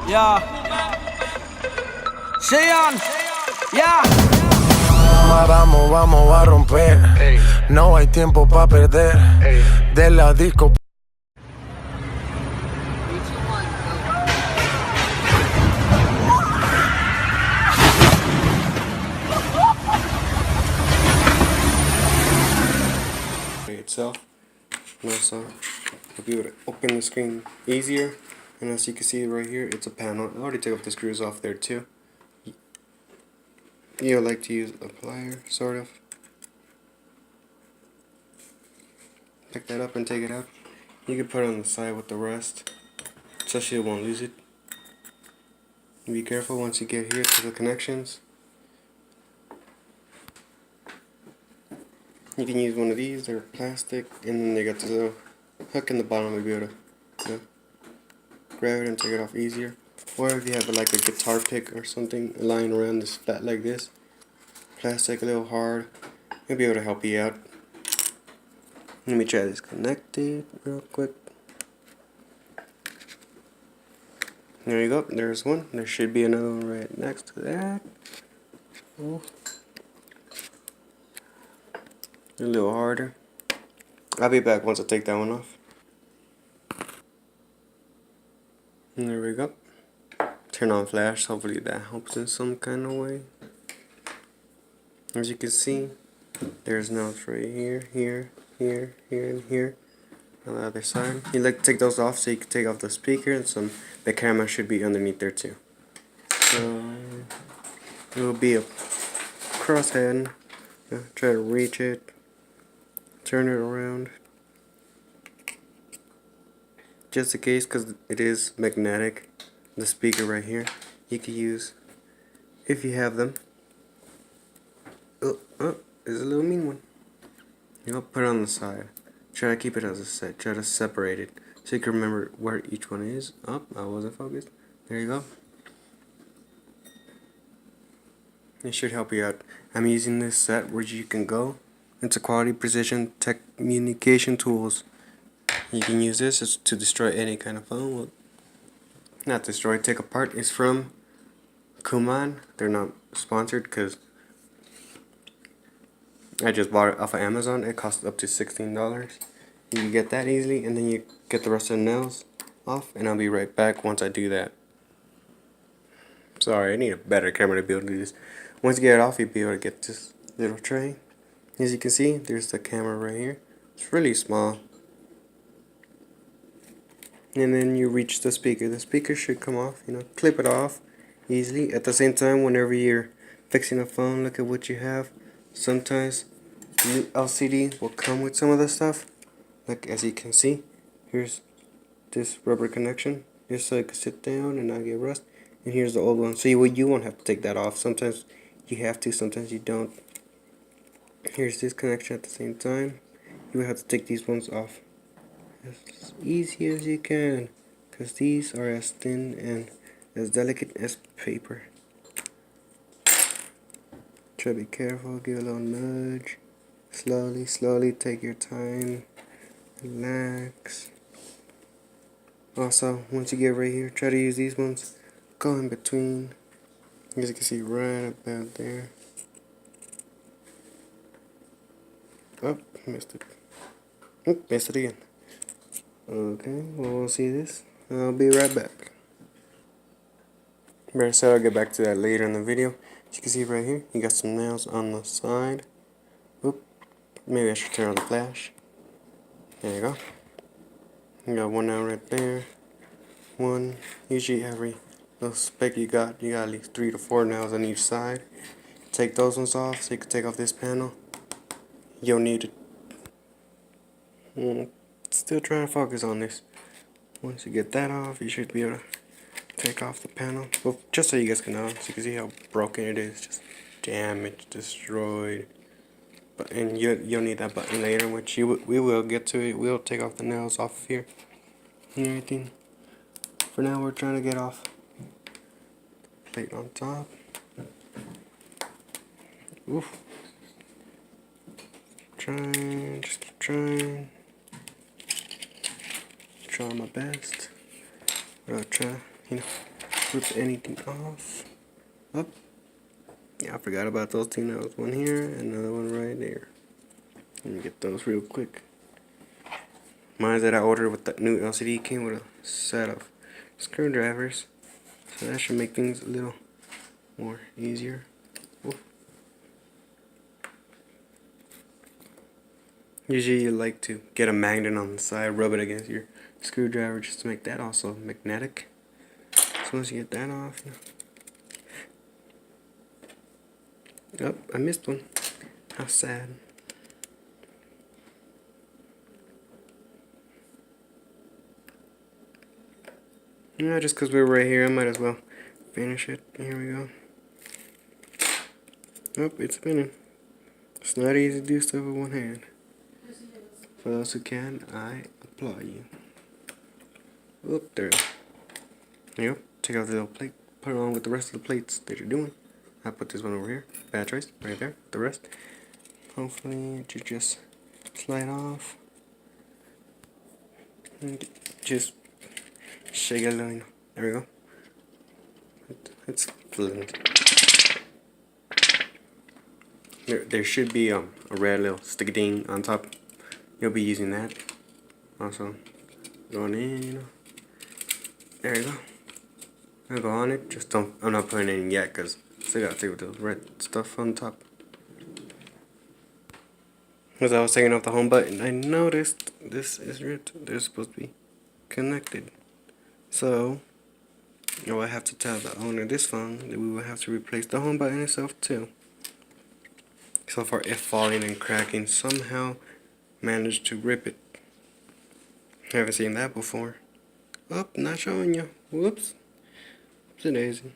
Yeah. Cheyenne. Yeah. Vamos, vamos a romper. No hay tiempo para perder. De la disco. Itself, and also you'll be able to open the screen easier. And as you can see right here, it's a panel. I already took off the screws off there too. You like to use a plier, sort of. Pick that up and take it out. You can put it on the side with the rest, so you won't lose it. Be careful once you get here to the connections. You can use one of these, they're plastic, and then they got this little hook in the bottom to be able to grab it and take it off easier. Or if you have like a guitar pick or something lying around this flat like this, plastic, a little hard, it'll be able to help you out. Let me try this connected real quick. There you go, there's one. There should be another one right next to that. Oh. A little harder. I'll be back once I take that one off. And there we go. Turn on flash. Hopefully that helps in some kind of way. As you can see, there's knobs right here, here, and here. On the other side. You like to take those off so you can take off the speaker, and the camera should be underneath there too. So it will be a crosshead. Try to reach it. Turn it around, just in case, because it is magnetic. The speaker right here, you can use if you have them. Oh, there's a little mean one. You'll put it on the side. Try to keep it as a set. Try to separate it so you can remember where each one is. Oh, I wasn't focused. There you go. It should help you out. I'm using this set where you can go. It's a Quality Precision Communication Tools. You can use this to destroy any kind of phone. Well, not destroy, take apart. It's from Kuman. They're not sponsored because I just bought it off of Amazon. It costs up to $16. You can get that easily, and then you get the rest of the nails off, and I'll be right back once I do that. Sorry, I need a better camera to be able to do this. Once you get it off, you'll be able to get this little tray. As you can see, there's the camera right here. It's really small. And then you reach the speaker. The speaker should come off, clip it off easily. At the same time, whenever you're fixing a phone, look at what you have. Sometimes new LCD will come with some of the stuff. Like as you can see, here's this rubber connection, just so it can sit down and not get rust. And here's the old one. So you won't have to take that off. Sometimes you have to, sometimes you don't. Here's this connection at the same time. You will have to take these ones off as easy as you can, because these are as thin and as delicate as paper. Try to be careful, give a little nudge. Slowly, take your time. Relax. Also, once you get right here, try to use these ones. Go in between. As you can see right about there. Oh, missed it. Oh, missed it again. Okay, well, we'll see this. I'll be right back. Better said I'll get back to that later in the video. As you can see right here, you got some nails on the side. Oop, maybe I should turn on the flash. There you go. You got one nail right there. One. Usually every little speck you got at least 3 to 4 nails on each side. Take those ones off so you can take off this panel. You'll need it. Still trying to focus on this. Once you get that off, you should be able to take off the panel. Well, just so you guys can know, so you can see how broken it is, just damaged, destroyed. But and you'll need that button later, which we will get to it. We'll take off the nails off of here and everything. For now, we're trying to get off plate on top. Oof. Just keep trying. Try my best. I'll try you know, rip anything off. Up. Yeah, I forgot about those two nails. One here, another one right there. Let me get those real quick. Mine that I ordered with the new LCD came with a set of screwdrivers, so that should make things a little more easier. Oof. Usually you like to get a magnet on the side, rub it against your screwdriver just to make that also magnetic. So once you get that off, oh, I missed one. How sad. Yeah, just because we're right here, I might as well finish it. Here we go. Oh, it's spinning. It's not easy to do stuff with one hand. For those who can, I applaud you. Oop, there. Yep, take out the little plate, put it on with the rest of the plates that you're doing. I put this one over here, bad choice, right there, the rest. Hopefully it should just slide off. And just shake it a little, there we go. It's fluent. There should be a red little sticky thing on top. You'll be using that. Also, going in, you know. There you go. I'll go on it. Just don't. I'm not putting anything yet because still gotta take with those red stuff on top. As I was taking off the home button, I noticed this is red. They're supposed to be connected. So, I will have to tell the owner of this phone that we will have to replace the home button itself too. So far, it falling and cracking, somehow managed to rip it. Haven't seen that before. Oh, not showing you. Whoops. Oopsie daisy.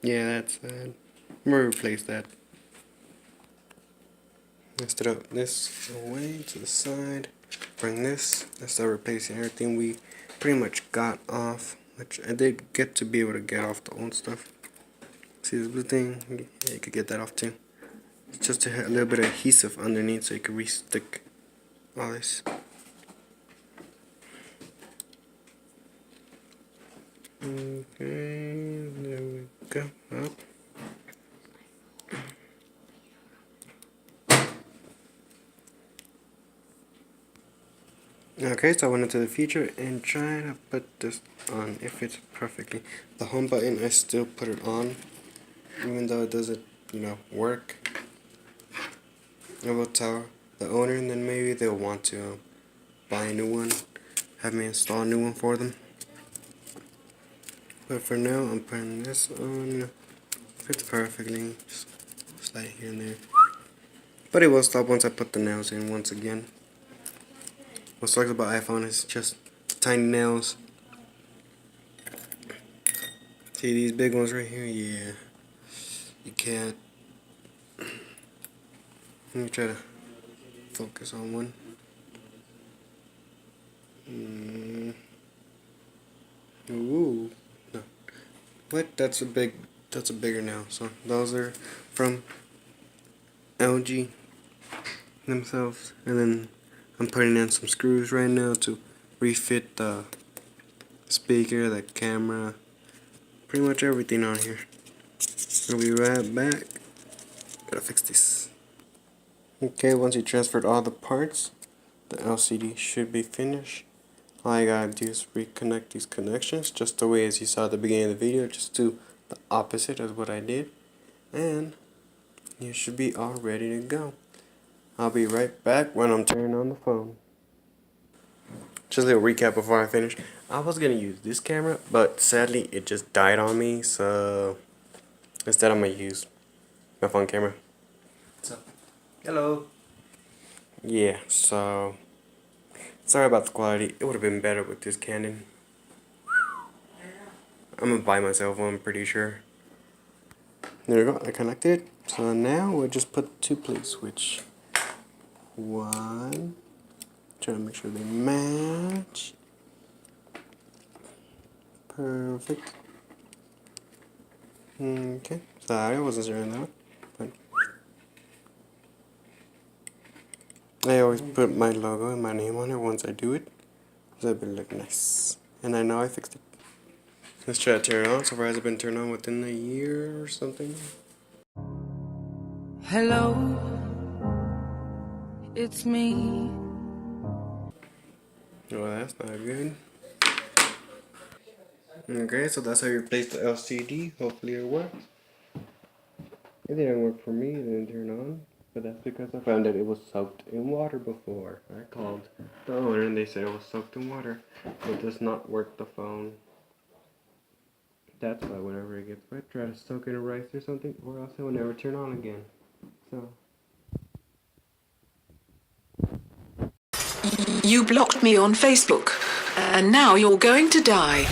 Yeah, that's sad. I'm gonna replace that. Instead of this away to the side, bring this. Instead of replacing everything we pretty much got off, which I did get to be able to get off the old stuff. See this blue thing? Yeah, you could get that off too. It's just a little bit of adhesive underneath so you can re-stick all this. Okay, there we go. Up. Okay, so I went into the feature and tried to put this on. It fits perfectly. The home button, I still put it on, even though it doesn't, work. I will tell the owner, and then maybe they'll want to buy a new one, have me install a new one for them. But for now, I'm putting this on. Fits perfectly, just slide here and there. But it will stop once I put the nails in once again. What sucks about iPhone is just tiny nails. See these big ones right here? Yeah. You can't. Let me try to focus on one. Ooh. No. What? That's a bigger nail. So those are from LG themselves. And then I'm putting in some screws right now to refit the speaker, the camera, pretty much everything on here. I'll be right back. Gotta fix this. Okay, once you transferred all the parts, the LCD should be finished. All I gotta do is reconnect these connections just the way as you saw at the beginning of the video. Just do the opposite of what I did, and you should be all ready to go. I'll be right back when I'm turning on the phone. Just a little recap before I finish. I was gonna use this camera, but sadly it just died on me, so instead I'm gonna use my phone camera. So, hello. Yeah, so sorry about the quality. It would have been better with this Canon. I'm gonna buy myself one, I'm pretty sure. There we go, I connected it. So now we'll just put two plates, which one, try to make sure they match. Perfect. Okay, sorry, I wasn't sure on that one. I always put my logo and my name on it once I do it, so it will look nice. And I know I fixed it. Let's try to turn it on. So far, has it been turned on within a year or something? Hello, it's me. Well, that's not good. Okay, so that's how you replace the LCD. Hopefully it works. It didn't work for me. It didn't turn on. But that's because I found that it was soaked in water before. I called the owner and they said it was soaked in water. It does not work the phone. That's why whenever it gets wet, try to soak it in rice or something, or else it will never turn on again. So. You blocked me on Facebook, and now you're going to die.